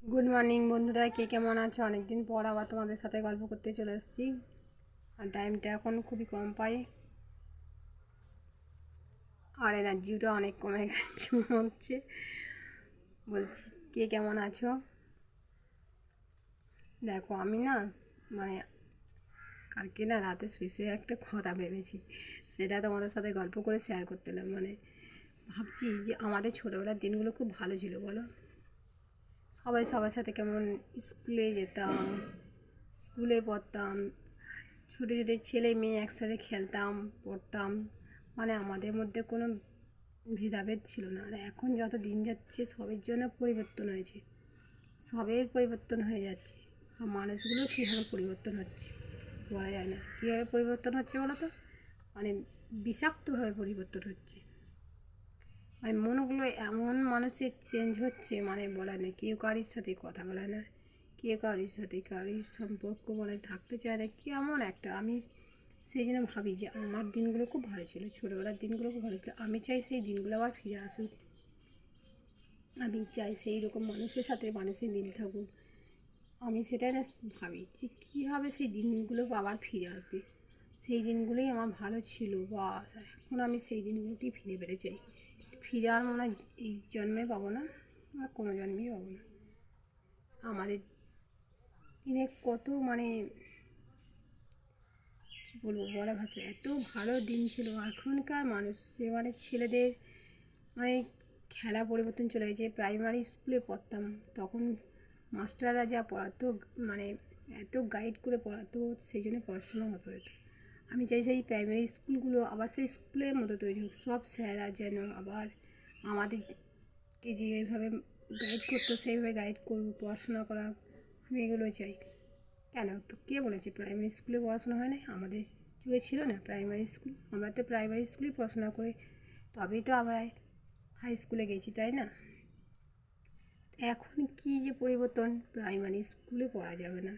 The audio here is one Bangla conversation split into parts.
গুড মর্নিং বন্ধুরা, কে কেমন আছো? অনেকদিন পর আবার তোমাদের সাথে গল্প করতে চলে এসেছি। আর টাইমটা এখন খুবই কম পাই, আর এনার্জিটা অনেক কমে গেছে মনে হচ্ছে। বলছি, কে কেমন আছো? দেখো, আমি না মানে কালকে না রাতে শুয়ে শুয়ে একটা কথা ভেবেছি, সেটা তোমাদের সাথে গল্প করে শেয়ার করতে এলাম। ভাবছি যে আমাদের ছোটোবেলার দিনগুলো খুব ভালো ছিল, বলো? সবাই সবার সাথে কেমন স্কুলে যেতাম, স্কুলে পড়তাম, ছোটো ছোটো ছেলে মেয়ে একসাথে খেলতাম, পড়তাম। আমাদের মধ্যে কোনো ভেদাভেদ ছিল না। আর এখন যত দিন যাচ্ছে সবের জন্য পরিবর্তন হয়েছে, সবের পরিবর্তন হয়ে যাচ্ছে। আর মানুষগুলো কীভাবে পরিবর্তন হচ্ছে বলা যায় না। কীভাবে পরিবর্তন হচ্ছে বলো তো? বিষাক্তভাবে পরিবর্তন হচ্ছে। মনগুলো এমন মানুষের চেঞ্জ হচ্ছে, বলা নেই। কেউ কারির সাথে কথা বলে না, কেউ কারির সাথে কারির সম্পর্ক থাকতে চায় না, কেমন একটা। আমি সেই জন্য ভাবি যে আমার দিনগুলো খুব ভালো ছিল, ছোটোবেলার দিনগুলো খুব ভালো ছিল। আমি চাই সেই দিনগুলো আবার ফিরে আসুক। আমি চাই সেই রকম মানুষের সাথে মানুষের মিল থাকুক। আমি সেটাই না ভাবি যে কীভাবে সেই দিনগুলো আবার ফিরে আসবে। সেই দিনগুলোই আমার ভালো ছিল, বা এখন আমি সেই দিনগুলোকেই ফিরে পেতে চাই। ফিরে আর মনে হয় এই জন্মে পাবো না, আর কোনো জন্মেই পাবো না। আমাদের দিনে কত কী বলবো, বলা ভাষা, এত ভালো দিন ছিল। এখনকার মানুষ ছেলেদের খেলা পরিবর্তন চলে গেছে। প্রাইমারি স্কুলে পড়তাম তখন মাস্টাররা যা পড়াতো, এত গাইড করে পড়াতো, সেই জন্য পড়াশোনা হতো। আমি চাই সেই প্রাইমারি স্কুলগুলো আবার সেই স্কুলের মতো তৈরি হোক। সব স্যাররা যেন আবার আমাদেরকে যেভাবে গাইড করতো সেইভাবে গাইড করবো, পড়াশোনা করা। আমি এগুলো চাই। কেন, তো কে বলেছে প্রাইমারি স্কুলে পড়াশোনা হয় না? আমাদের যুগে ছিল না প্রাইমারি স্কুল? আমরা তো প্রাইমারি স্কুলেই পড়াশোনা করে তবেই তো আমরা হাই স্কুলে গেছি, তাই না? এখন কি যে পরিবর্তন, প্রাইমারি স্কুলে পড়া যাবে না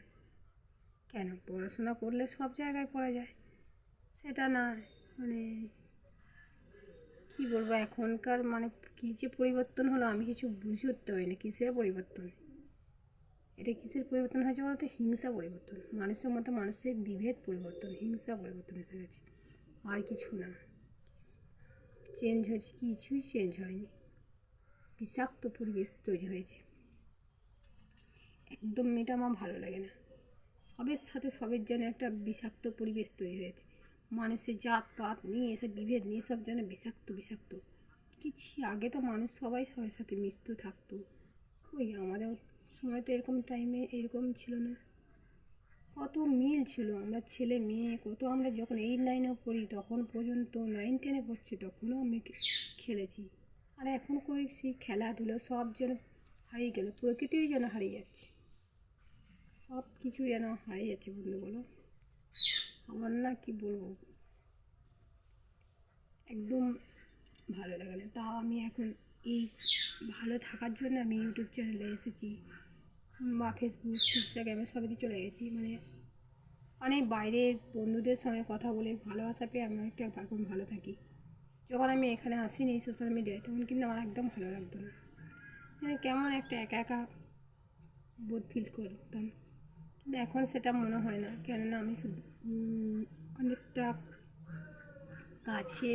কেন? পড়াশোনা করলে সব জায়গায় পড়া যায়, সেটা না। কি বলবো, এখনকার কী যে পরিবর্তন হলো, আমি কিছু বুঝে উঠতে পারি না। কিসের পরিবর্তন এটা? কিসের পরিবর্তন হয়েছে বলতে? হিংসা পরিবর্তন। মানুষের মধ্যে মানুষের বিভেদ পরিবর্তন, হিংসা পরিবর্তন এসে গেছে, আর কিছু না। চেঞ্জ হয়েছে? কিছুই চেঞ্জ হয়নি। বিষাক্ত পরিবেশ তৈরি হয়েছে, একদম এটা আমার ভালো লাগে না। সবের সাথে সবের যেন একটা বিষাক্ত পরিবেশ তৈরি হয়েছে। মানুষের জাত পাত নিয়ে এসে বিভেদ নিয়ে সব যেন বিষাক্ত বিষাক্ত কিছু। আগে তো মানুষ সবাই সবার সাথে মিশতে থাকতো। ওই আমাদের সময় তো এরকম টাইমে এরকম ছিল না। কত মিল ছিল, আমরা ছেলে মেয়ে কত। আমরা যখন 8-9-এ পড়ি তখন পর্যন্ত, 9-10-এ পড়ছি তখনও আমি খেলেছি। আর এখন কই সেই খেলাধুলো সব যেন হারিয়ে গেল, প্রকৃতিই যেন হারিয়ে যাচ্ছে, সব কিছু যেন হারিয়ে যাচ্ছে বন্ধু, বলো? আমার না কি বলবো, একদম ভালো লাগে না। তাও আমি এখন এই ভালো থাকার জন্য আমি ইউটিউব চ্যানেলে এসেছি, বা ফেসবুক ইনস্টাগ্রামে সবেই চলে গেছি। অনেক বাইরের বন্ধুদের সঙ্গে কথা বলে ভালোবাসা পেয়ে আমি অনেকটা এখন ভালো থাকি। যখন আমি এখানে আসিনি সোশ্যাল মিডিয়ায়, তখন কিন্তু আমার একদম ভালো লাগতো না। কেমন একটা একা একা বোধ ফিল করতাম। কিন্তু এখন সেটা মনে হয় না, কেননা আমি অনেকটা কাছে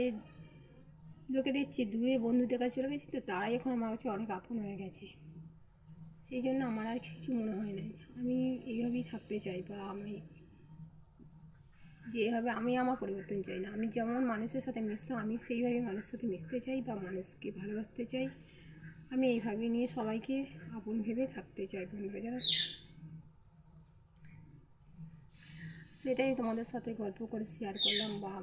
লোকে দেখছি, দূরে বন্ধুদের কাছে চলে গেছি, তো তারাই এখন আমার কাছে অনেক আপন হয়ে গেছে। সেই জন্য আমার আর কিছু মনে হয় না। আমি এইভাবেই থাকতে চাই, বা আমি যেভাবে আমি আমার পরিবর্তন চাই না। আমি যেমন মানুষের সাথে মিশতাম, আমি সেইভাবে মানুষের সাথে মিশতে চাই বা মানুষকে ভালোবাসতে চাই। আমি এইভাবে নিয়ে সবাইকে আপন ভেবে থাকতে চাই বন্ধুরা, জানো। সেটাই তোমাদের সাথে গল্প করে শেয়ার করলাম, বা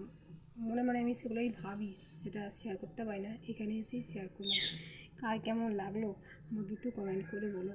মনে মনে আমি সেগুলোই ভাবি, সেটা শেয়ার করতে পারি না, এখানে এসেই শেয়ার করলাম। কার কেমন লাগলো আমাকে একটু কমেন্ট করে বলো।